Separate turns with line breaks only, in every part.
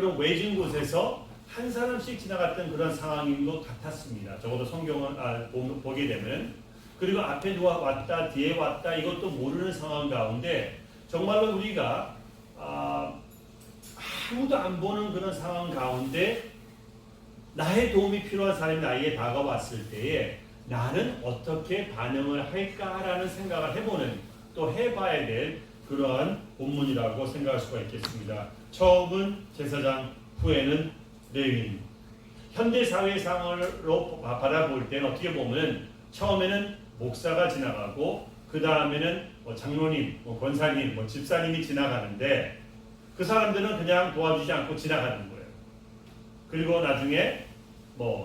그런 외진 곳에서 한 사람씩 지나갔던 그런 상황인 것 같았습니다. 적어도 성경을 보게 되면. 그리고 앞에 누가 왔다 뒤에 왔다 이것도 모르는 상황 가운데 정말로 우리가 아무도 안 보는 그런 상황 가운데 나의 도움이 필요한 사람이 나에게 다가왔을 때에 나는 어떻게 반응을 할까라는 생각을 해보는, 또 해봐야 될 그러한 본문이라고 생각할 수가 있겠습니다. 처음은 제사장, 후에는 레위인. 현대 사회 상황으로 바라볼 때는 어떻게 보면 처음에는 목사가 지나가고 그 다음에는 장로님, 권사님, 집사님이 지나가는데 그 사람들은 그냥 도와주지 않고 지나가는 거예요. 그리고 나중에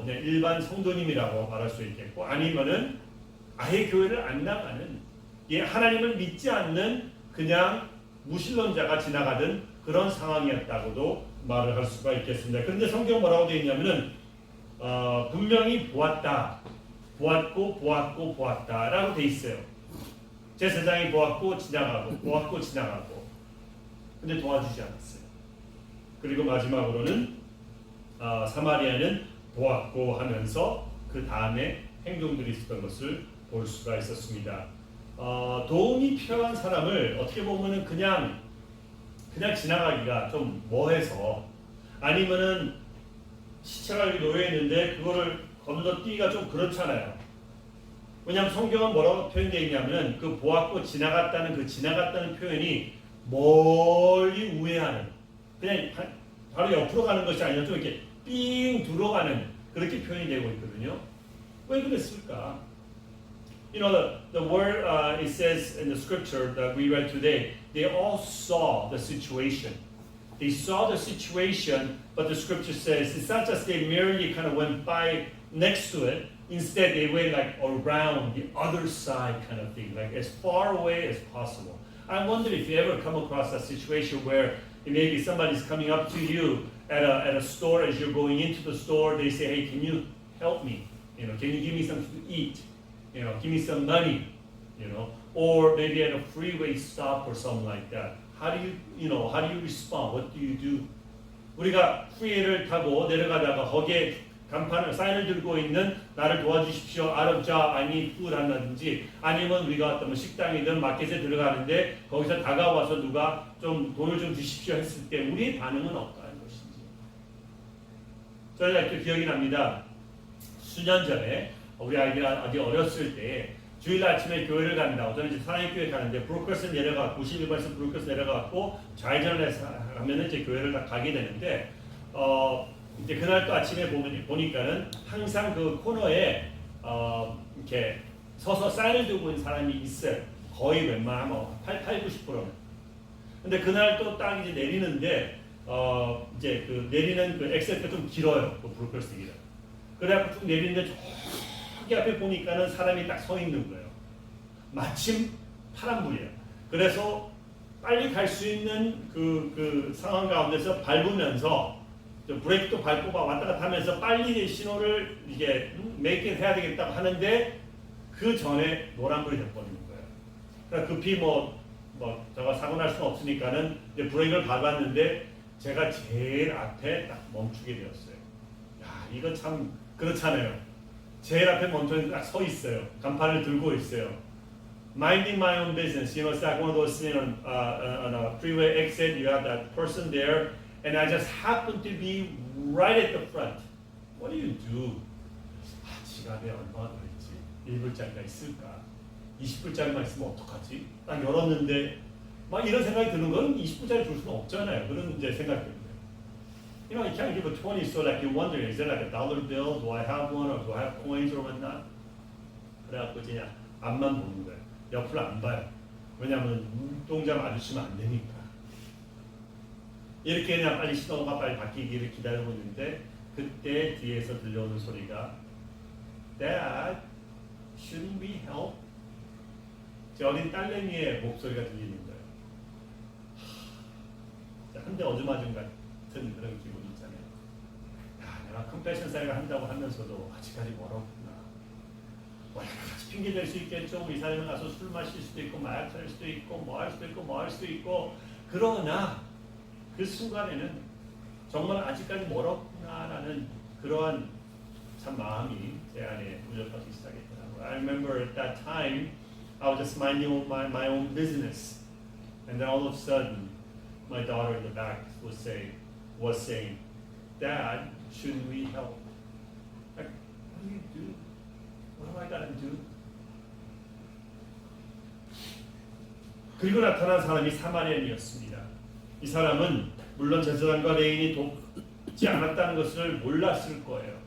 일반 성도님이라고 말할 수 있겠고, 아니면은 아예 교회를 안 나가는, 하나님을 믿지 않는 그냥 무신론자가 지나가던 그런 상황이었다고도 말을 할 수가 있겠습니다. 그런데 성경 뭐라고 되어 있냐면은 분명히 보았다라고 되어 있어요. 제사장이 보았고 지나가고 근데 도와주지 않았어요. 그리고 마지막으로는 사마리아는 보았고 하면서 그 다음에 행동들이 있었던 것을 볼 수가 있었습니다. 도움이 필요한 사람을 어떻게 보면은 그냥 지나가기가 좀 뭐해서, 아니면은 시체가 여기 놓여 있는데 그거를 건너뛰기가 좀 그렇잖아요. 왜냐하면 성경은 뭐라고 표현되어 있냐면은 그 보았고 지나갔다는 그 지나갔다는 표현이 멀리 우회하는, 그냥 바로 옆으로 가는 것이 아니라 좀 이렇게 삥 들어가는, 그렇게 표현이 되고 있거든요. 왜 그랬을까? You know, the word it says in the scripture that we read today, they all saw the situation. They saw the situation, but the scripture says it's not just they merely kind of went by next to it. Instead, they went like around the other side kind of thing, like as far away as possible. I wonder if you ever come across a situation where maybe somebody's coming up to you at a store as you're going into the store. They say, "Hey, can you help me? You know, can you give me something to eat? You know, give me some money. You know, or maybe at a freeway stop or something like that. How do you respond? What do you do?" 우리가 프리웨이를 타고 내려가다가 거기에 간판을 사인을 들고 있는 나를 도와주십시오, out of job, I need food 한다든지, 아니면 우리가 어떤 식당이든 마켓에 들어가는데 거기서 다가와서 누가 좀 돈을 좀 주십시오 했을 때 우리의 반응은 어떠한 것인지. 저희가 또 기억이 납니다. 수년 전에 우리 아이가 아직 어렸을 때 주일 아침에 교회를 간다고, 저는 이제 사랑교회 가는데 브루클스 내려가고 91번에서 브루클스 내려가고 좌회전을 해서 하면은 이제 교회를 가게 되는데 이제 그날 또 아침에 보니까는 항상 그 코너에 이렇게 서서 사인을 들고 있는 사람이 있어요. 거의 웬만하면 90%는. 근데 그날 또 딱 이제 내리는데 이제 그 내리는 그 엑셀가 좀 길어요. 그 브루클스 길어. 그래갖고 쭉 내리는데 저기 앞에 보니까는 사람이 딱 서 있는 거예요. 마침 파란불이에요. 그래서 빨리 갈 수 있는 그 상황 가운데서 밟으면서 브레이크도 밟고 왔다 갔다 하면서 빨리 신호를 이게 make it 해야 되겠다고 하는데 그 전에 노란불이 돼버리는 거예요. 그러니까 급히 제가 사고 날 수는 없으니까는 이제 브레이크를 밟았는데 제가 제일 앞에 딱 멈추게 되었어요. 야, 이거 참 그렇잖아요. 제일 앞에 멈춰서 딱 서 있어요. 간판을 들고 있어요. Minding my own business. You know, it's like one of those, on a freeway exit, you have that person there. And I just happen to be right at the front. What do you do? 지갑에 얼마나 들어있지? 1불짜리가 있을까? 20불짜리만 있으면 어떡하지? 딱 열었는데 막 이런 생각이 드는 건 20불짜리 줄 수는 없잖아요. 그런 이제 생각이 드는 거예요. You know, you can't give a 20, so like you wonder, is it like a dollar bill? Do I have one, or do I have coins or whatnot? 그래갖고 그냥 앞만 보는 거예요. 옆을 안 봐요. 왜냐하면 눈동자 마주치면 안 되니까. 이렇게 그냥 빨리 신호가 빨리 바뀌기를 기다리고 있는데 그때 뒤에서 들려오는 소리가 Dad, shouldn't we help? 제 어린 딸내미의 목소리가 들리는 거예요. 한 대 얻어맞은 같은 그런 기분이 있잖아요. 야, 내가 컴패션 사역을 한다고 하면서도 아직까지 멀었구나. 여러 가지 핑계 댈 수 있겠죠. 우리 사람은 가서 술 마실 수도 있고 마약 살 수도 있고 뭐 할 수도 있고 그러나 그 순간에는 정말 아직까지 멀었구나라는 그러한 참 마음이 제 안에 울려퍼지기 시작했더라고요. I remember at that time I was just minding my own business, and then all of a sudden my daughter in the back was saying, Dad, shouldn't we help? Like, what do you do? What do I gotta do? 그리고 나타난 사람이 사마리아인이었습니다. 이 사람은 물론 제사장과 레인이 돕지 않았다는 것을 몰랐을 거예요.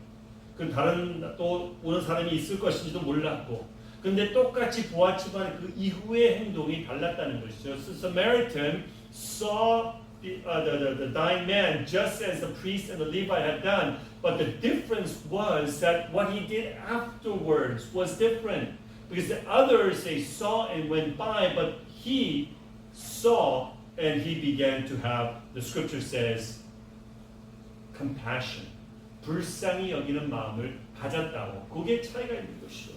그 다른 또 오는 사람이 있을 것인지도 몰랐고, 근데 똑같이 보았지만 그 이후의 행동이 달랐다는 것이죠. So Samaritan saw the dying man just as the priest and the Levite had done, but the difference was that what he did afterwards was different. Because the others, they saw and went by, but he saw and he began to have, the scripture says, compassion. 불쌍히 여기는 마음을 가졌다고. 그게 차이가 있는 것이죠.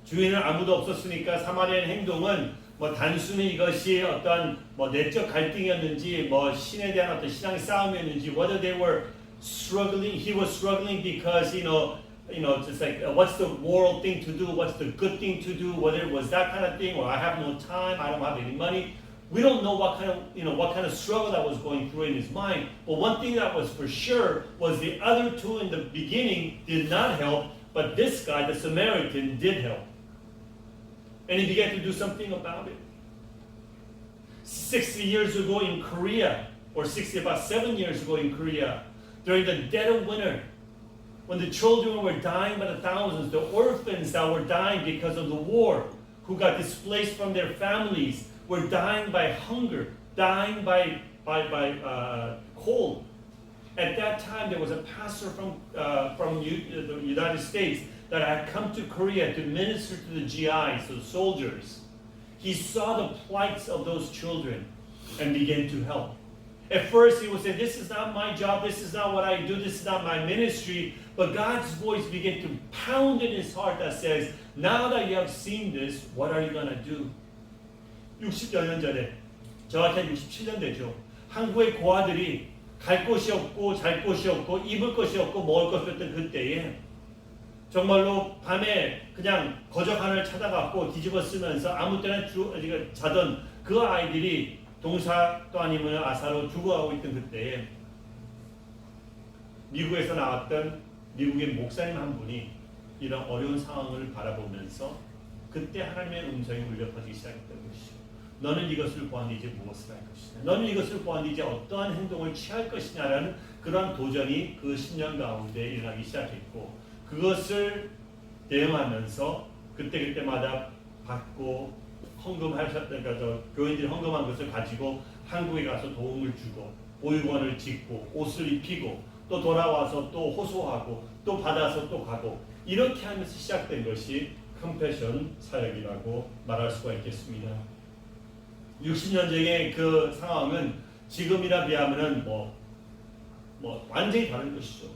주위에는 아무도 없었으니까 사마리아의 행동은 뭐 단순히 이것이 어떤 뭐 내적 갈등이었는지 뭐 신에 대한 어떤 신앙의 싸움이었는지, whether they were struggling, he was struggling because just like what's the moral thing to do, what's the good thing to do, whether it was that kind of thing, or I have no time, I don't have any money. We don't know what kind of struggle that was going through in his mind. But one thing that was for sure was the other two in the beginning did not help, but this guy, the Samaritan, did help. And he began to do something about it. 60 years ago in Korea, or about 7 years ago in Korea, during the dead of winter, when the children were dying by the thousands, the orphans that were dying because of the war, who got displaced from their families, were dying by hunger, dying by cold. At that time, there was a pastor from the United States that had come to Korea to minister to the GIs, the soldiers. He saw the plights of those children and began to help. At first, he would say, this is not my job, this is not what I do, this is not my ministry. But God's voice began to pound in his heart that says, now that you have seen this, what are you going to do? 60여 년 전에, 정확히 한 67년 되죠. 한국의 고아들이 갈 곳이 없고 잘 곳이 없고 입을 것이 없고 먹을 것이 없던 그때에 정말로 밤에 그냥 거적 하나를 찾아갖고 뒤집어 쓰면서 아무 때나 자던 그 아이들이 동사 또 아니면 아사로 죽어가고 있던 그때에 미국에서 나왔던 미국의 목사님 한 분이 이런 어려운 상황을 바라보면서 그때 하나님의 음성이 울려 퍼지기 시작했던 것이죠. 너는 이것을 보았니 이제 무엇을 할 것이냐. 너는 이것을 보았니 이제 어떠한 행동을 취할 것이냐라는 그러한 도전이 그 10년 가운데 일어나기 시작했고, 그것을 대응하면서 그때마다 받고 헌금하셨던 교인들이 헌금한 것을 가지고 한국에 가서 도움을 주고 보육원을 짓고 옷을 입히고 또 돌아와서 또 호소하고 또 받아서 또 가고, 이렇게 하면서 시작된 것이 컴패션 사역이라고 말할 수가 있겠습니다. 60년 전의 그 상황은 지금이라 비하면은 뭐 완전히 다른 것이죠.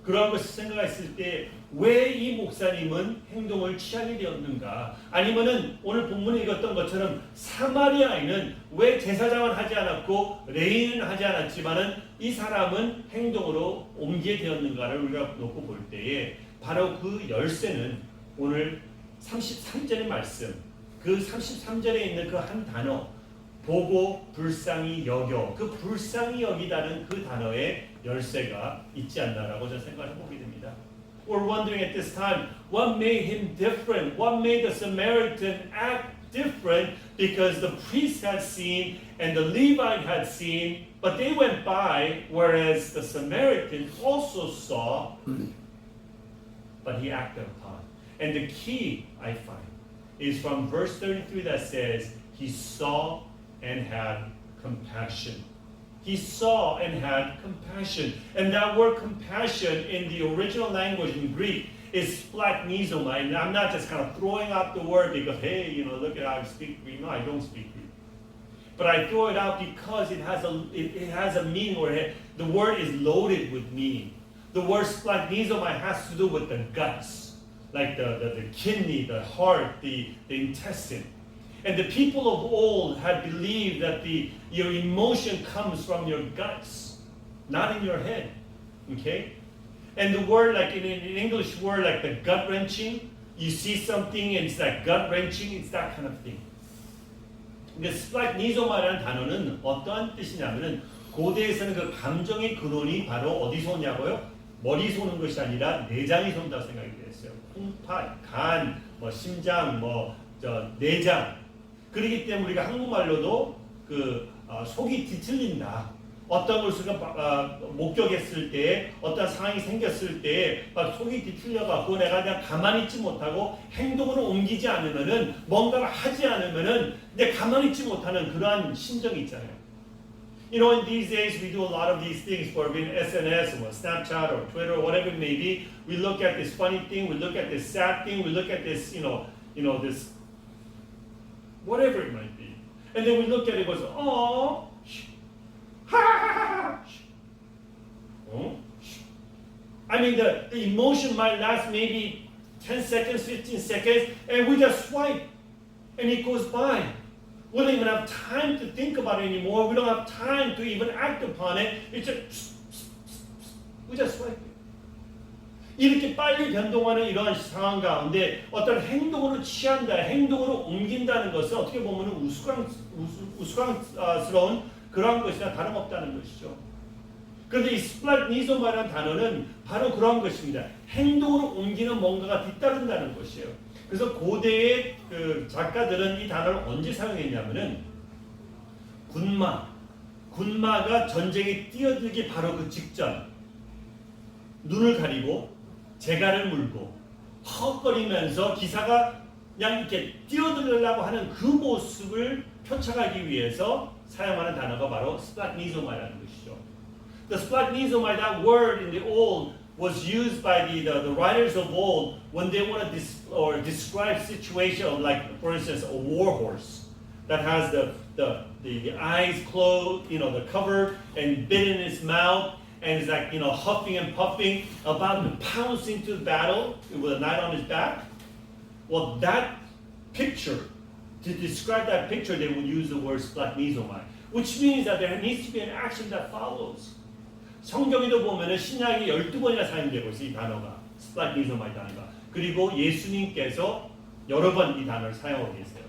그러한 것을 생각했을 때 왜 이 목사님은 행동을 취하게 되었는가? 아니면은 오늘 본문에 읽었던 것처럼 사마리아인은 왜 제사장은 하지 않았고 레인은 하지 않았지만은 이 사람은 행동으로 옮기게 되었는가를 우리가 놓고 볼 때에 바로 그 열쇠는 오늘 33절의 말씀, 그 33절에 있는 그 한 단어, 보고 불쌍히 여겨, 그 불쌍히 여기다는 그 단어에 열쇠가 있지 않나라고 저는 생각해 보게 됩니다. We're wondering at this time, what made him different? What made the Samaritan act different? Because the priest had seen and the Levite had seen, but they went by, whereas the Samaritan also saw, but he acted upon. And the key, I find, is from verse 33 that says, he saw and had compassion. He saw and had compassion. And that word compassion in the original language in Greek is splagchnizomai. And I'm not just kind of throwing out the word because, hey, look at how I speak Greek. No, I don't speak Greek. But I throw it out because it has a meaning where the word is loaded with meaning. The word splagchnizomai has to do with the guts, like the kidney, the heart, the intestine. And the people of old had believed that your emotion comes from your guts. not in your head. Okay? And the word, like in English word, like the gut wrenching, you see something and it's like gut wrenching, it's that kind of thing. 근데 스플라그니조마라는 단어는 어떠한 뜻이냐면은 고대에서는 그 감정의 근원이 바로 어디서 오냐고요? 머리에서 오는 것이 아니라 내장에서 온다고 생각이 됐어요. 콩팥, 간, 뭐 심장, 내장. 그렇기 때문에 우리가 한국말로도 속이 뒤틀린다. 어떤 것을 목격했을 때, 어떤 상황이 생겼을 때, 막 속이 뒤틀려가고 내가 그냥 가만히 있지 못하고 행동으로 옮기지 않으면은, 뭔가를 하지 않으면은, 내 가만히 있지 못하는 그러한 심정이 있잖아요. You know, in these days, we do a lot of these things for SNS or Snapchat or Twitter or whatever it may be. We look at this funny thing, we look at this sad thing, we look at this, this, whatever it might be. And then we look at it and goes, oh, ha ha ha ha. I mean, the emotion might last maybe 10 seconds, 15 seconds, and we just swipe, and it goes by. We don't even have time to think about it anymore. We don't have time to even act upon it. It's just, we just swipe it. 이렇게 빨리 변동하는 이러한 상황 가운데 어떤 행동으로 취한다, 행동으로 옮긴다는 것은 어떻게 보면 우스꽝스러운 그러한 것이나 다름없다는 것이죠. 그런데 이 스플라그니조마라는 단어는 바로 그러한 것입니다. 행동으로 옮기는 뭔가가 뒤따른다는 것이에요. 그래서 고대의 그 작가들은 이 단어를 언제 사용했냐면은 군마가 전쟁에 뛰어들기 바로 그 직전 눈을 가리고 재갈을 물고 헉거리면서 기사가 그냥 이렇게 뛰어들려고 하는 그 모습을 표창하기 위해서 사용하는 단어가 바로 스플라그니조마라는 것이죠. The splagnisomai, that word in the old was used by the writers of old when they want to describe situation of, like, for instance, a war horse that has the eyes closed, the cover and bit in its mouth, and is like, huffing and puffing, about to pounce into battle with a knight on his back. Well, that picture, to describe that picture, they would use the word splagnisomai, which means that there needs to be an action that follows. 성경에도 보면은 신약이 12번이나 사용되고 있어요. 이 단어가 스플라그니조마이 단어가. 그리고 예수님께서 여러 번 이 단어를 사용하고 계세요.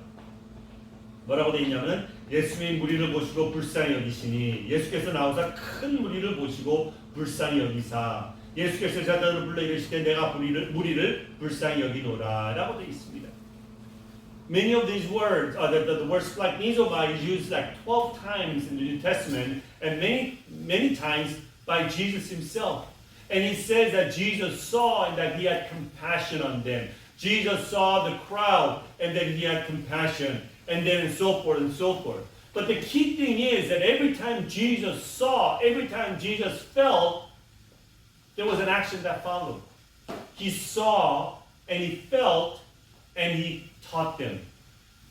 뭐라고 되어 있냐면 예수님이 무리를 보시고 불쌍히 여기시니, 예수께서 나오사 큰 무리를 보시고 불쌍히 여기사, 예수께서 자들을 불러 이르시되 내가 무리를 불쌍히 여기노라 라고 되어 있습니다. Many of these words, the word splagnisomai is used like 12 times in the New Testament, and many times by Jesus himself. And he says that Jesus saw and that he had compassion on them. Jesus saw the crowd and that he had compassion, and then so forth and so forth. But the key thing is that every time Jesus saw, every time Jesus felt, there was an action that followed. He saw and he felt and he taught them.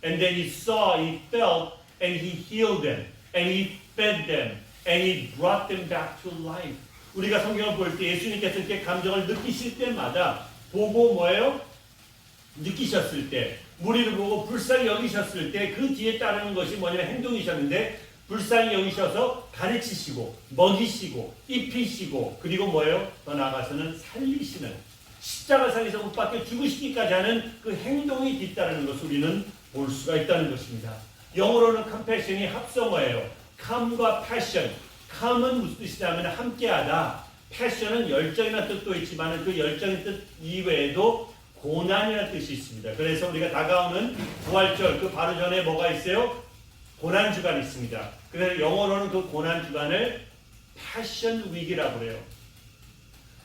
And then he saw, he felt, and he healed them. And he fed them. And he brought them back to life. 우리가 성경을 볼 때 예수님께서 이렇게 감정을 느끼실 때마다 보고 뭐예요? 느끼셨을 때, 무리를 보고 불쌍히 여기셨을 때 그 뒤에 따르는 것이 뭐냐면 행동이셨는데, 불쌍히 여기셔서 가르치시고 먹이시고 입히시고, 그리고 뭐예요? 더 나아가서는 살리시는, 십자가상에서 못 박혀 죽으시기까지 하는 그 행동이 뒤따르는 것을 우리는 볼 수가 있다는 것입니다. 영어로는 compassion이 합성어예요. calm과 passion. calm은 무슨 뜻이냐면 함께하다. passion은 열정이라는 뜻도 있지만 그 열정의 뜻 이외에도 고난이라는 뜻이 있습니다. 그래서 우리가 다가오는 부활절 그 바로 전에 뭐가 있어요? 고난주간이 있습니다. 그래서 영어로는 그 고난주간을 passion week이라고 그래요.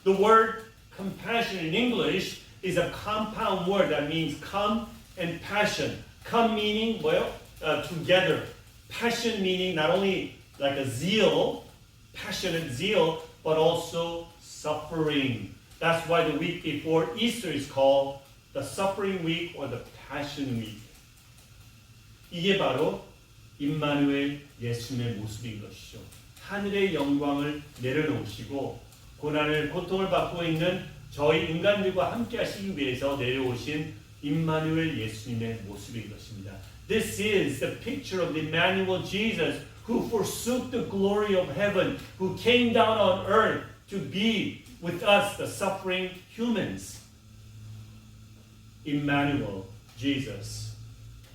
The word compassion in English is a compound word that means come and passion. Come meaning 뭐요? Together. Passion meaning not only like a zeal, passionate zeal, but also suffering. That's why the week before Easter is called the suffering week or the passion week. 이게 바로 임마누엘 예수님의 모습인 것이죠. 하늘의 영광을 내려놓으시고 고통을 받고 있는 저희 인간들과 함께 하시기 위해서 내려오신 임마누엘 예수님의 모습인 것입니다. This is the picture of the Emmanuel Jesus who forsook the glory of heaven, who came down on earth to be with us, the suffering humans. Emmanuel, Jesus.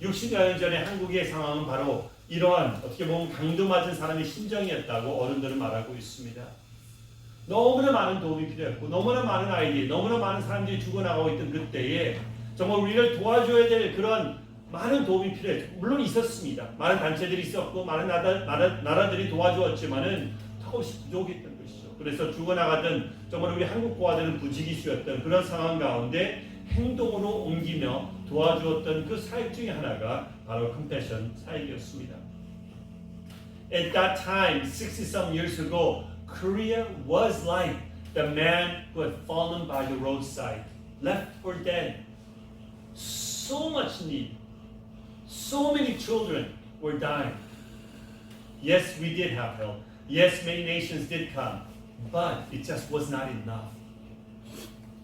60여 년 전에 한국의 상황은 바로 이러한 어떻게 보면 강도맞은 사람의 심정이었다고 어른들은 말하고 있습니다. 너무나 많은 도움이 필요했고 너무나 많은 아이들이 너무나 많은 사람들이 죽어나가고 있던 그때에 정말 우리를 도와줘야 될 그런 많은 도움이 필요했죠. 물론 있었습니다. 많은 단체들이 있었고 많은 나라들이 도와주었지만은 턱없이 부족했던 것이죠. 그래서 죽어나가던 정말 우리 한국 고아들은 부지기수였던 그런 상황 가운데 행동으로 옮기며 도와주었던 그 사역 중에 하나가 바로 컴패션 사역이었습니다. At that time, 60-some years ago, Korea was like the man who had fallen by the roadside, left for dead. So much need. So many children were dying. Yes, we did have help. Yes, many nations did come. But it just was not enough.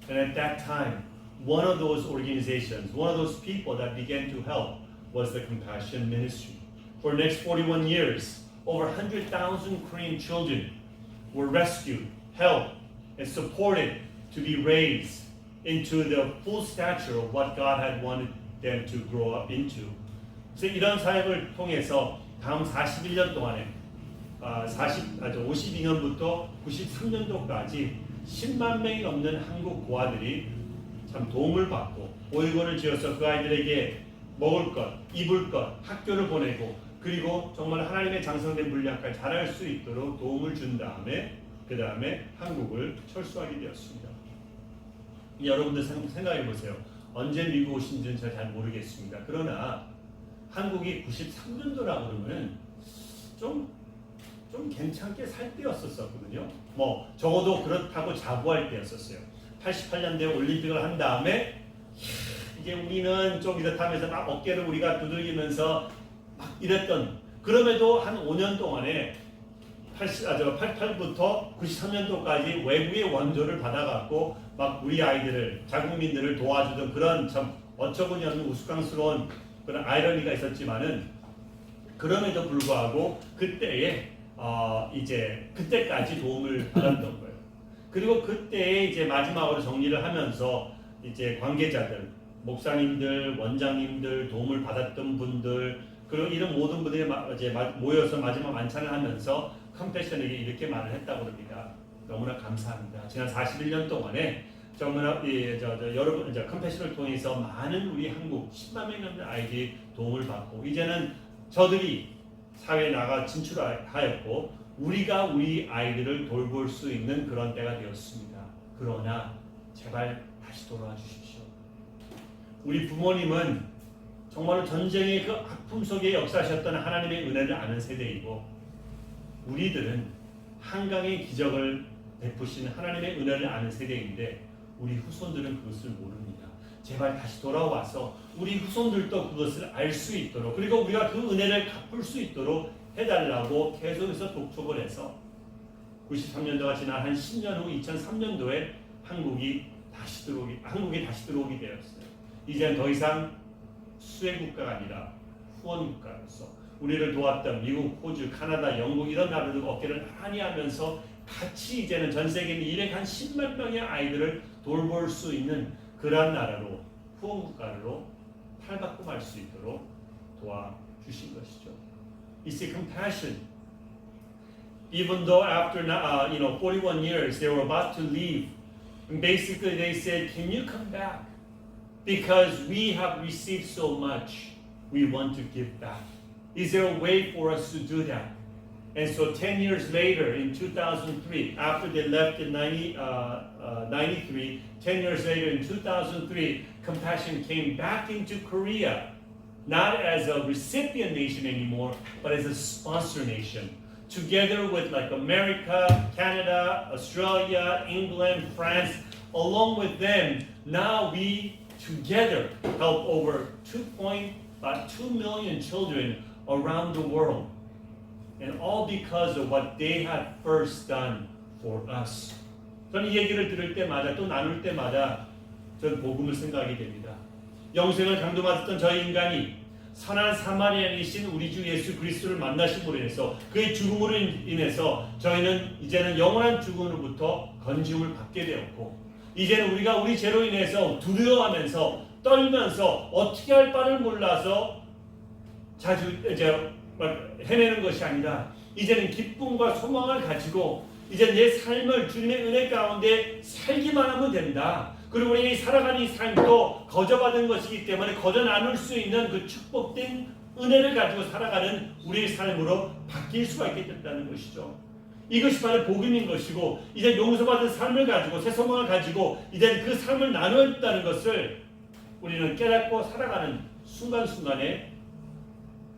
And at that time, one of those organizations, one of those people that began to help was the Compassion Ministry. For the next 41 years, over 100,000 Korean children were rescued, helped, and supported to be raised into the full stature of what God had wanted them to grow up into. 그래서 이런 사역을 통해서 다음 41년 동안에 52년부터 93년도까지 10만 명이 넘는 한국 고아들이 참 도움을 받고 보육원을 지어서 그 아이들에게 먹을 것, 입을 것, 학교를 보내고 그리고 정말 하나님의 장성된 분량까지 자랄 수 있도록 도움을 준 다음에 그 다음에 한국을 철수하게 되었습니다. 여러분들 생각해 보세요. 언제 미국 오신지는 제가 잘 모르겠습니다. 그러나 한국이 93년도라고 그러면 좀 괜찮게 살 때였었거든요. 뭐 적어도 그렇다고 자부할 때였었어요. 88년도에 올림픽을 한 다음에 이제 우리는 좀 이렇다면서 막 어깨를 우리가 두들기면서 막 이랬던 그럼에도 한 5년 동안에 88부터 93년도까지 외국의 원조를 받아갖고 막 우리 아이들을 자국민들을 도와주던 그런 참 어처구니 없는 우스꽝스러운 그런 아이러니가 있었지만은 그럼에도 불구하고 그때에 이제 그때까지 도움을 받았던 거예요. 그리고 그때에 이제 마지막으로 정리를 하면서 이제 관계자들, 목사님들, 원장님들 도움을 받았던 분들 그리고 이런 모든 분들이 이제 모여서 마지막 만찬을 하면서 컴패션에게 이렇게 말을 했다고 합니다. 너무나 감사합니다. 지난 41년 동안에 정말 여러분 이제 컴패션을 통해서 많은 우리 한국 10만 명 넘는 아이들이 도움을 받고 이제는 저들이 사회에 나가 진출하였고 우리가 우리 아이들을 돌볼 수 있는 그런 때가 되었습니다. 그러나 제발 다시 돌아와 주십시오. 우리 부모님은 정말로 전쟁의 그 아픔 속에 역사하셨던 하나님의 은혜를 아는 세대이고 우리들은 한강의 기적을 베푸신 하나님의 은혜를 아는 세대인데 우리 후손들은 그것을 모릅니다. 제발 다시 돌아와서 우리 후손들도 그것을 알 수 있도록 그리고 우리가 그 은혜를 갚을 수 있도록 해달라고 계속해서 독촉을 해서 93년도가 지난 한 10년 후 2003년도에 한국이 다시 들어오게 되었어요. 이제는 더 이상 수혜 국가가 아니라 후원 국가로서 우리를 도왔던 미국, 호주, 카나다, 영국 이런 나라들 어깨를 나란히 하면서 같이 이제는 전 세계 210만 명의 아이들을 돌볼 수 있는 그러한 나라로 후원 국가로 탈바꿈 할 수 있도록 도와주신 것이죠. You see, compassion. Even though after 41 years they were about to leave, and basically they said, "Can you come back? Because we have received so much, we want to give back. Is there a way for us to do that?" And so 10 years later, in 2003, after they left in 93, 10 years later in 2003, Compassion came back into Korea, not as a recipient nation anymore, but as a sponsor nation. Together with like America, Canada, Australia, England, France, along with them, now we together help over 2 million children around the world. And all because of what they had first done for us. 저는 이 얘기를 들을 때마다 또 나눌 때마다 전 복음을 생각하게 됩니다. 영생을 강도받았던 저희 인간이 선한 사마리아인이신 우리 주 예수 그리스도를 만나심으로 인해서 그의 죽음으로 인해서 저희는 이제는 영원한 죽음으로부터 건짐을 받게 되었고 이제는 우리가 우리 죄로 인해서 두려워하면서 떨면서 어떻게 할 바를 몰라서 자주 이제 헤매는 것이 아니라 이제는 기쁨과 소망을 가지고 이제 내 삶을 주님의 은혜 가운데 살기만 하면 된다. 그리고 우리 살아가는 이 삶도 거저받은 것이기 때문에 거저 나눌 수 있는 그 축복된 은혜를 가지고 살아가는 우리의 삶으로 바뀔 수가 있게 된다는 것이죠. 이것이 바로 복음인 것이고 이제 용서받은 삶을 가지고 새 소망을 가지고 이제 그 삶을 나누었다는 것을 우리는 깨닫고 살아가는 순간순간에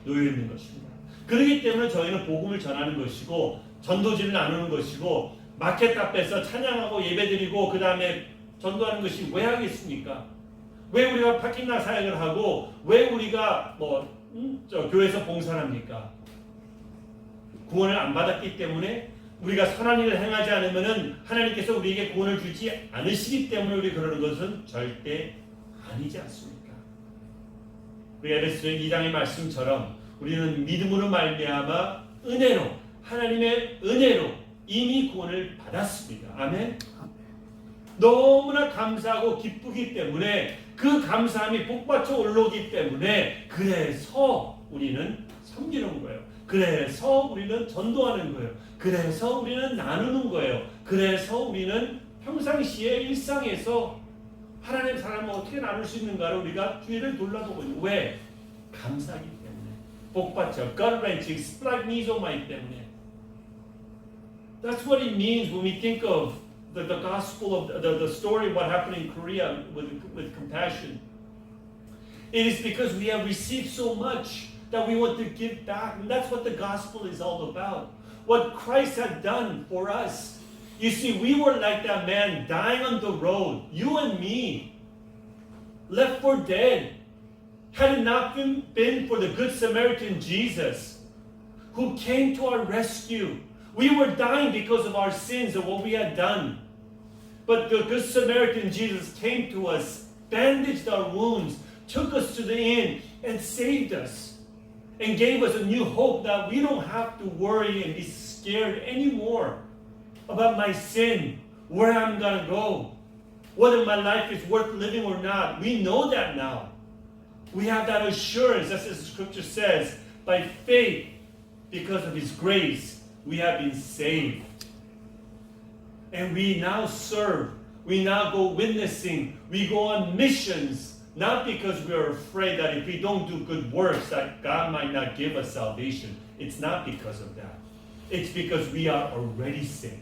놓여 있는 것입니다. 그렇기 때문에 저희는 복음을 전하는 것이고 전도지를 나누는 것이고 마켓 앞에서 찬양하고 예배드리고 그 다음에 전도하는 것이 왜 하겠습니까? 왜 우리가 파킹락 사역을 하고 왜 우리가 교회에서 봉사합니까? 구원을 안 받았기 때문에 우리가 선한 일을 행하지 않으면은 하나님께서 우리에게 구원을 주지 않으시기 때문에 우리 그러는 것은 절대 아니지 않습니까? 우리 에베소서 2장의 말씀처럼 우리는 믿음으로 말미암아 은혜로 하나님의 은혜로 이미 구원을 받았습니다. 아멘. 너무나 감사하고 기쁘기 때문에 그 감사함이 복받쳐 올라오기 때문에 그래서 우리는 섬기는 거예요. 그래서 우리는 전도하는 거예요. 그래서 우리는 나누는 거예요. 그래서 우리는 평상시에 일상에서 하나님의 사람을 어떻게 나눌 수 있는가를 우리가 주의를 돌아보고 있는 거예요. 왜? 감사하기 때문에. 복받쳐 gut-wrenching, 스플라그니조마이 때문에. That's what it means when we think of the gospel of the story of what happened in Korea with compassion. It is because we have received so much that we want to give back. And that's what the gospel is all about. What Christ had done for us. You see, we were like that man dying on the road. You and me. Left for dead. Had it not been for the Good Samaritan Jesus, who came to our rescue. We were dying because of our sins and what we had done. But the Good Samaritan Jesus came to us, bandaged our wounds, took us to the inn, and saved us. And gave us a new hope that we don't have to worry and be scared anymore about my sin, where I'm going to go, whether my life is worth living or not. We know that now. We have that assurance, as the scripture says, by faith, because of His grace, we have been saved. And we now serve. We now go witnessing. We go on missions. Not because we are afraid that if we don't do good works that God might not give us salvation. It's not because of that. It's because we are already saved.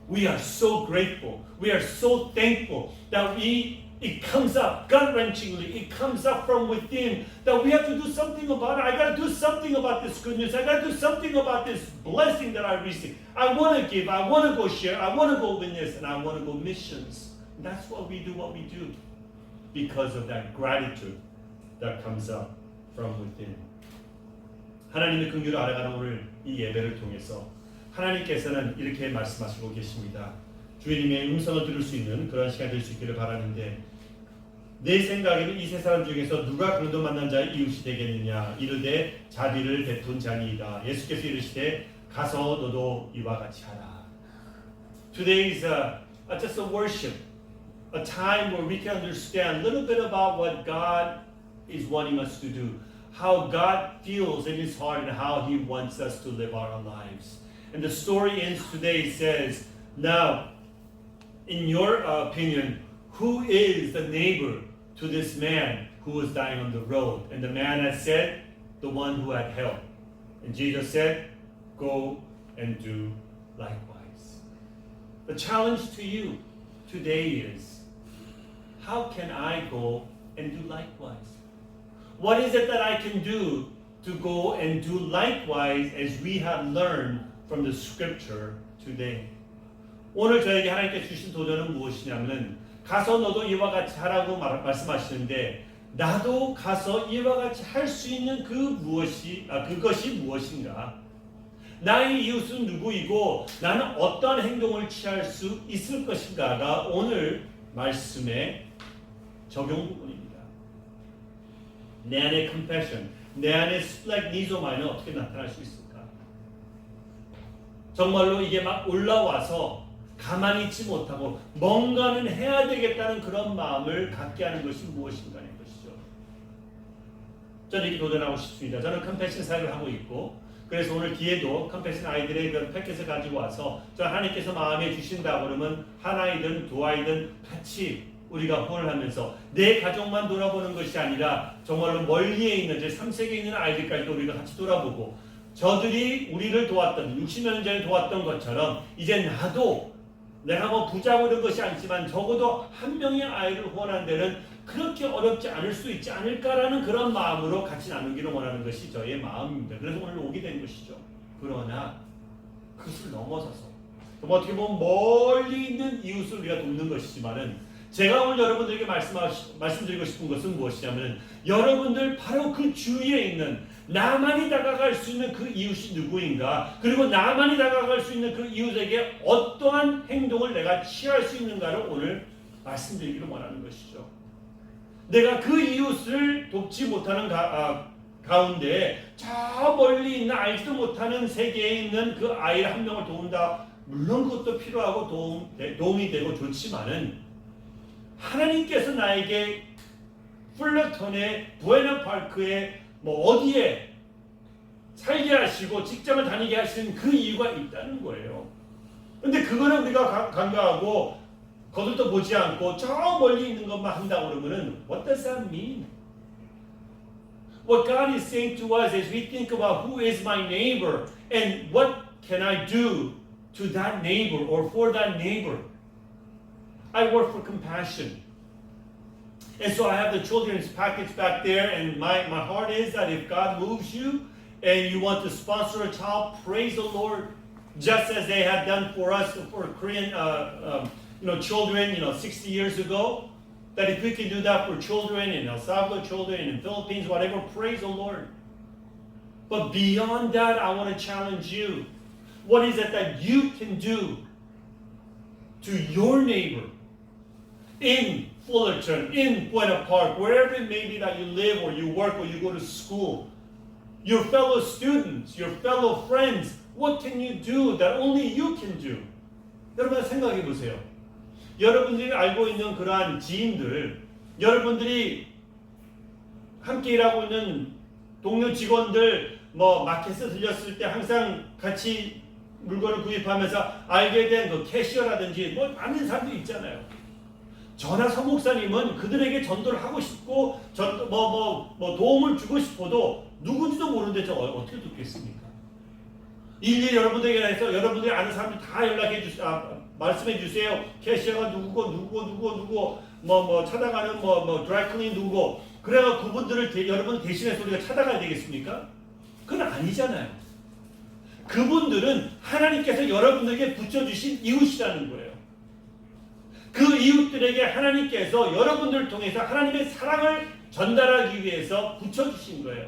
We are so grateful. We are so thankful that it comes up, gut-wrenchingly, it comes up from within that we have to do something about it. I got to do something about this goodness. I got to do something about this blessing that I received. I want to give. I want to go share. I want to go witness. And I want to go missions. And that's what we do, because of that gratitude that comes up from within. 하나님의 긍휼을 알아가는 오늘 이 예배를 통해서 하나님께서는 이렇게 말씀하시고 계십니다. 주님의 음성을 들을 수 있는 그런 시간이 될 수 있기를 바라는데 내 생각에는 이 세 사람 중에서 누가 강도 만난 자의 이웃이 되겠느냐 이르되 자비를 베푼 자니이다. 예수께서 이르시되 가서 너도 이와 같이 하라. Today is just a worship. A time where we can understand a little bit about what God is wanting us to do, how God feels in His heart and how He wants us to live our lives. And the story ends today. It says, now, in your opinion, who is the neighbor to this man who was dying on the road? And the man had said, the one who had help. And Jesus said, go and do likewise. The challenge to you today is, how can I go and do likewise? What is it that I can do to go and do likewise as we have learned from the scripture today? 오늘 저에게 하나님께 주신 도전은 무엇이냐면 가서 너도 이와 같이 하라고 말씀하시는데 나도 가서 이와 같이 할 수 있는 그것이 무엇인가? 나의 이웃은 누구이고 나는 어떠한 행동을 취할 수 있을 것인가가 오늘 말씀의 적용 부분입니다. 내 안에 compassion, 내 안에 splagnizo마는 어떻게 나타날 수 있을까? 정말로 이게 막 올라와서 가만히 있지 못하고 뭔가는 해야 되겠다는 그런 마음을 갖게 하는 것이 무엇인가는 것이죠. 저는 이렇게 도전하고 싶습니다. 저는 컴패션 사역을 하고 있고, 그래서 오늘 뒤에도 컴패션 아이들의 그 패킷을 가지고 와서 저 하나님께서 마음에 주신다 그러면 한 아이든 두 아이든 같이 우리가 후원을 하면서 내 가족만 돌아보는 것이 아니라 정말로 멀리에 있는 제 3세계에 있는 아이들까지도 우리가 같이 돌아보고, 저들이 우리를 도왔던 60년 전에 도왔던 것처럼 이제 나도 내가 뭐 부자고 이런 것이 아니지만 적어도 한 명의 아이를 후원하는 데는 그렇게 어렵지 않을 수 있지 않을까라는 그런 마음으로 같이 나누기를 원하는 것이 저의 마음입니다. 그래서 오늘 오게 된 것이죠. 그러나 그것을 넘어서서 어떻게 보면 멀리 있는 이웃을 우리가 돕는 것이지만은, 제가 오늘 여러분들에게 말씀드리고 싶은 것은 무엇이냐면, 여러분들 바로 그 주위에 있는 나만이 다가갈 수 있는 그 이웃이 누구인가, 그리고 나만이 다가갈 수 있는 그 이웃에게 어떠한 행동을 내가 취할 수 있는가를 오늘 말씀드리기를 원하는 것이죠. 내가 그 이웃을 돕지 못하는 가운데 저 멀리 있는 알지도 못하는 세계에 있는 그 아이 한 명을 도운다. 물론 그것도 필요하고 도움이 되고 좋지만은, 하나님께서 나에게 플러턴의 부에나파크에 뭐 어디에 살게 하시고 직장을 다니게 하시는 그 이유가 있다는 거예요. 근데 그거는 우리가 간과하고 거들떠 보지 않고 저 멀리 있는 것만 한다고 그러면은 what does that mean? What God is saying to us as we think about who is my neighbor and what can I do to that neighbor or for that neighbor. I work for compassion. And so I have the children's package back there, and my heart is that if God moves you and you want to sponsor a child, praise the Lord, just as they had done for us, for Korean children 60 years ago, that if we can do that for children in El Salvador, children in the Philippines, whatever, praise the Lord. But beyond that, I want to challenge you. What is it that you can do to your neighbor in Fullerton, in Buena Park, wherever it may be that you live or you work or you go to school, your fellow students, your fellow friends, what can you do that only you can do? 여러분 생각해 보세요. 여러분들이 알고 있는 그러한 지인들, 여러분들이 함께 일하고 있는 동료 직원들, 뭐 마켓에 들렸을 때 항상 같이 물건을 구입하면서 알게 된 그 캐시어라든지 뭐 많은 사람들이 있잖아요. 저나 서 목사님은 그들에게 전도를 하고 싶고 도움을 주고 싶어도 누군지도 모르는데 저 어떻게 돕겠습니까? 일일이 여러분들에게 해서 여러분들이 아는 사람들 다 연락해 주세요. 말씀해 주세요. 캐시어가 누구고 찾아가는 드라이클린 누구고, 그래가 그분들을 여러분 대신해서 우리가 찾아가야 되겠습니까? 그건 아니잖아요. 그분들은 하나님께서 여러분들에게 붙여주신 이웃이라는 거예요. 그 이웃들에게 하나님께서 여러분들을 통해서 하나님의 사랑을 전달하기 위해서 붙여주신 거예요.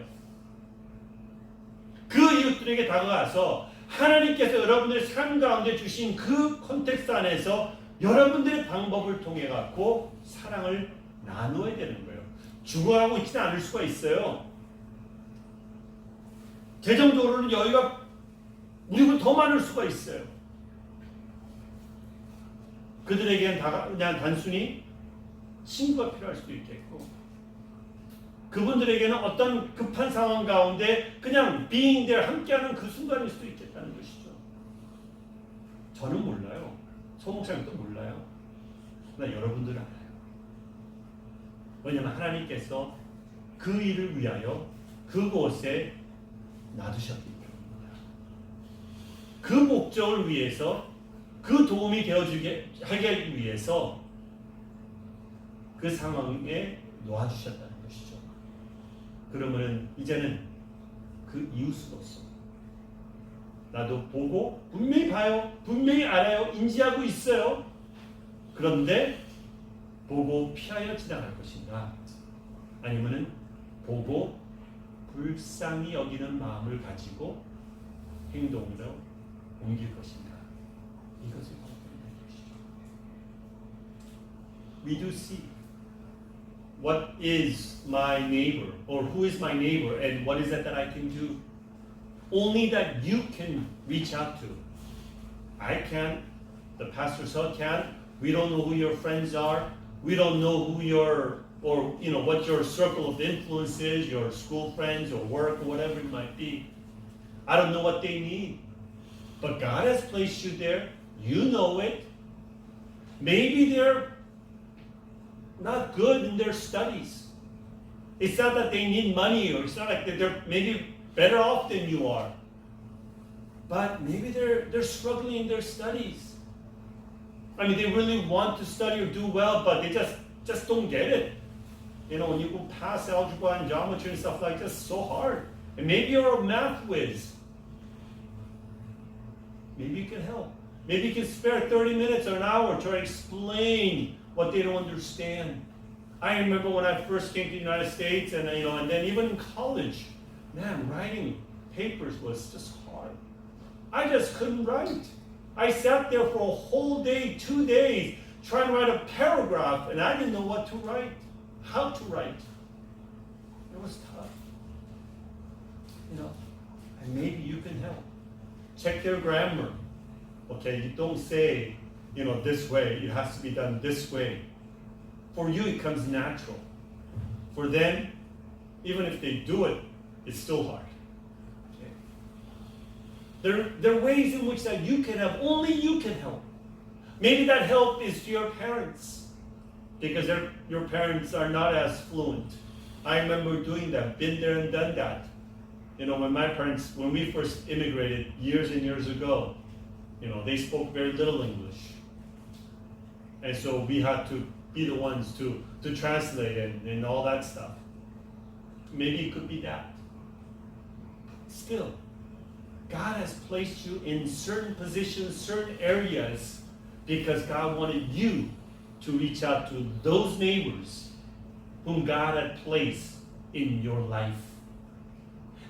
그 이웃들에게 다가가서 하나님께서 여러분들의 삶 가운데 주신 그 컨텍스트 안에서 여러분들의 방법을 통해 갖고 사랑을 나누어야 되는 거예요. 죽어가고 있지는 않을 수가 있어요. 재정적으로는 여유가 우리보다 더 많을 수가 있어요. 그들에게는 그냥 단순히 친구가 필요할 수도 있겠고, 그분들에게는 어떤 급한 상황 가운데 그냥 being there 함께하는 그 순간일 수도 있겠다는 것이죠. 저는 몰라요. 소 목사님도 몰라요. 그러나 여러분들은 알아요. 왜냐하면 하나님께서 그 일을 위하여 그곳에 놔두셨기 때문입니다. 그 목적을 위해서, 그 도움이 되어주게 하기 위해서 그 상황에 놓아주셨다는 것이죠. 그러면 이제는 그 이웃으로서 나도 보고 분명히 봐요, 분명히 알아요, 인지하고 있어요. 그런데 보고 피하여 지나갈 것인가, 아니면은 보고 불쌍히 여기는 마음을 가지고 행동으로 옮길 것인가, 이것을 고민하는 것이죠. We do see what is my neighbor, or who is my neighbor, and what is it that I can do? Only that you can reach out to. I can't. The pastor Seo can't. We don't know who your friends are. We don't know who your, or what your circle of influence is, your school friends or work or whatever it might be. I don't know what they need. But God has placed you there. You know it. Maybe they're not good in their studies. It's not that they need money, or it's not like they're maybe better off than you are. But maybe they're struggling in their studies. I mean, they really want to study or do well, but they just don't get it. When you go past algebra and geometry and stuff like this, it's so hard. And maybe you're a math whiz. Maybe you can help. Maybe you can spare 30 minutes or an hour to explain what they don't understand. I remember when I first came to the United States, and then even in college, man, writing papers was just hard. I just couldn't write. I sat there for a whole day, 2 days, trying to write a paragraph, and I didn't know what to write, how to write. It was tough. And maybe you can help. Check their grammar. Okay, you don't say, this way. It has to be done this way. For you, it comes natural. For them, even if they do it, it's still hard. Okay? There are ways in which that you can help. Only you can help. Maybe that help is to your parents, because your parents are not as fluent. I remember doing that, been there and done that. When we first immigrated years and years ago, they spoke very little English. And so we had to be the ones to translate and all that stuff. Maybe it could be that. Still, God has placed you in certain positions, certain areas, because God wanted you to reach out to those neighbors whom God had placed in your life.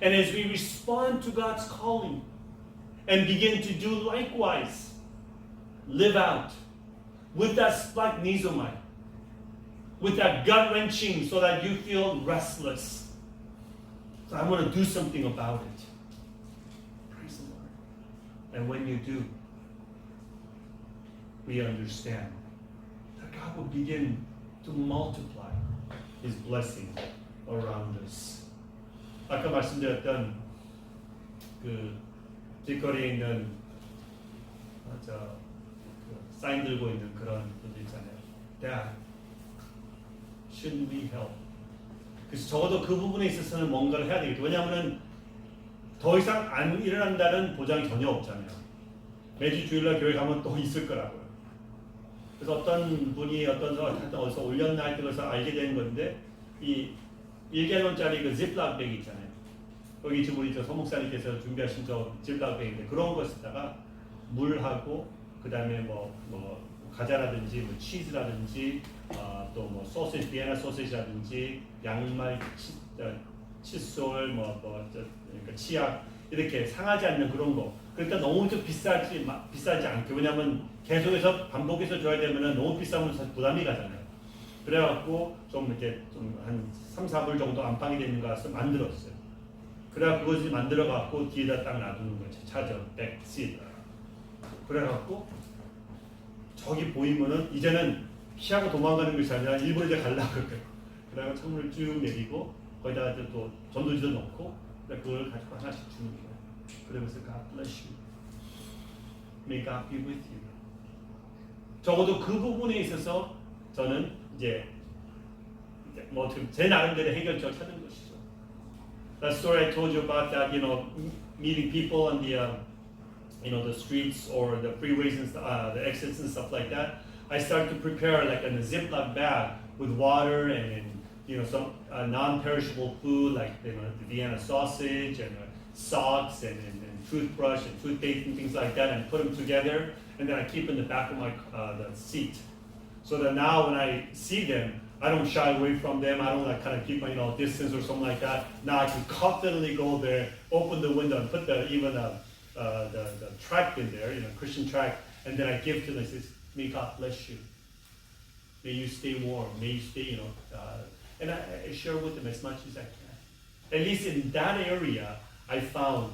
And as we respond to God's calling and begin to do likewise, live out with that splagchnizomai, with that gut-wrenching so that you feel restless. So I want to do something about it. Praise the Lord. And when you do, we understand that God will begin to multiply His blessing around us. 아까 말씀드렸던 그 길거리에 있는 사인 들고 있는 그런 분들 있잖아요. Dad, shouldn't we help? 그래서 적어도 그 부분에 있어서는 뭔가를 해야 되겠죠. 왜냐하면 더 이상 안 일어난다는 보장이 전혀 없잖아요. 매주 주일날 교회 가면 또 있을 거라고요. 그래서 어떤 분이 어디서 올렸나 할 때 그래서 알게 된 건데, 이 1갤런짜리 그 지플락 백 있잖아요. 거기 지금 우리 서 목사님께서 준비하신 저 지플락 백인데, 그런 것에다가 물하고 그 다음에 뭐 과자라든지 뭐 치즈라든지 또 뭐 소시지, 비엔나 소시지라든지 양말, 칫솔, 그러니까 치약, 이렇게 상하지 않는 그런 거. 그러니까 너무 좀 비싸지 않게. 왜냐하면 계속해서 반복해서 줘야 되면은 너무 비싸면 사실 부담이 가잖아요. 그래갖고 좀 이렇게 좀 한 3, 4불 정도 안방이 되는 것을 만들었어요. 그래갖고 그것을 만들어갖고 뒤에다 딱 놔두는 거죠. 차저, 백, 시. 그래갖고 저기 보이면은 이제는 피하고 도망가는 것이 아니라 일부러 이제 가려고 그래요. 그래갖고 창문을 쭉 내리고 거기다가 또 전도지도 넣고 그걸 가지고 하나씩 주는 거예요. 그러면서 God bless you. May God be with you. 적어도 그 부분에 있어서 저는 이제 뭐 제 나름대로 해결책을 찾는 것이죠. That story I told you about that, meeting people on the streets or the freeways and the exits and stuff like that. I started to prepare like in a Ziploc bag with water and some non-perishable food like the Vienna sausage and socks and toothbrush and toothpaste and things like that, and put them together, and then I keep in the back of my the seat, so that now when I see them, I don't shy away from them. I don't kind of keep my distance or something like that. Now I can confidently go there, open the window, and put the tract in there, Christian tract, and then I give to them. I say, "May God bless you. May you stay warm. May you stay, and I share with them as much as I can. At least in that area, I found,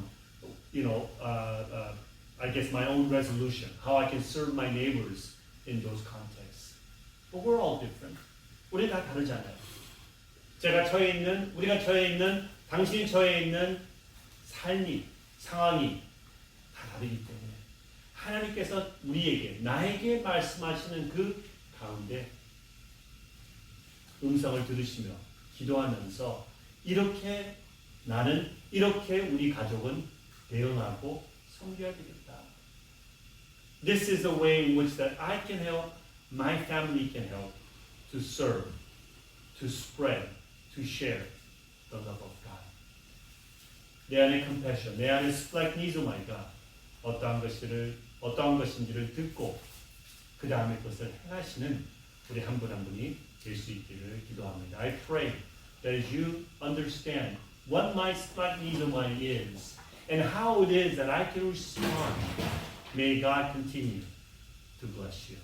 I guess my own resolution, how I can serve my neighbors in those contexts. But we're all different. 우리 다 다르잖아요. 우리가 처해 있는, 당신이 처해 있는 삶이, 상황이 다 다르기 때문에 하나님께서 우리에게, 나에게 말씀하시는 그 가운데 음성을 들으시며 기도하면서 이렇게 우리 가족은 대응하고 섬겨야 되겠다. This is a way in which that I can help, my family can help to serve, to spread, to share the love of God. 내 안에 compassion, 내 안에 splagnizoma가 어떠한 것인지를 듣고 그 다음에 그것을 행하시는 우리 한 분 한 분이 될 수 있기를 기도합니다. I pray that as you understand what my splagnisoma is and how it is that I can respond, may God continue to bless you.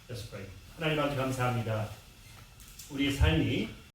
Let's pray. 하나님 아버지 감사합니다. 우리의 삶이